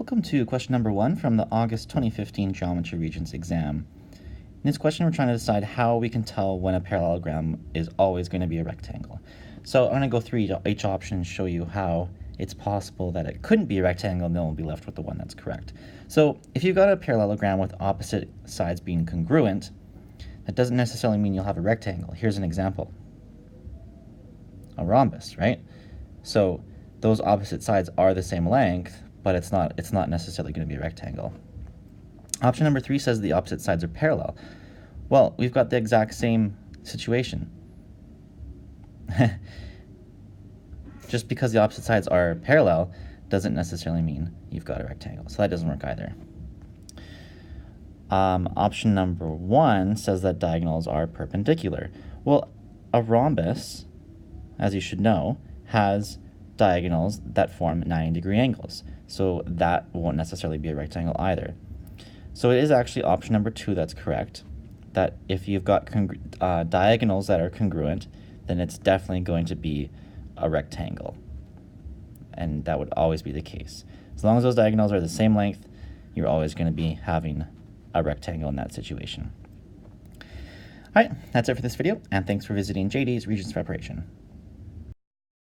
Welcome to question number 1 from the August 2015 Geometry Regents exam. In this question, we're trying to decide how we can tell when a parallelogram is always going to be a rectangle. So I'm going to go through each option and show you how it's possible that it couldn't be a rectangle, and then we'll be left with the one that's correct. So if you've got a parallelogram with opposite sides being congruent, that doesn't necessarily mean you'll have a rectangle. Here's an example. A rhombus, right? So those opposite sides are the same length, but it's not necessarily going to be a rectangle. Option number 3 says the opposite sides are parallel. Well, we've got the exact same situation. Just because the opposite sides are parallel doesn't necessarily mean you've got a rectangle, so that doesn't work either. Option number 1 says that diagonals are perpendicular. Well, a rhombus, as you should know, has diagonals that form 90-degree angles, so that won't necessarily be a rectangle either. So it is actually option number 2 that's correct, that if you've got diagonals that are congruent, then it's definitely going to be a rectangle, and that would always be the case. As long as those diagonals are the same length, you're always going to be having a rectangle in that situation. All right, that's it for this video, and thanks for visiting JD's Regents Preparation.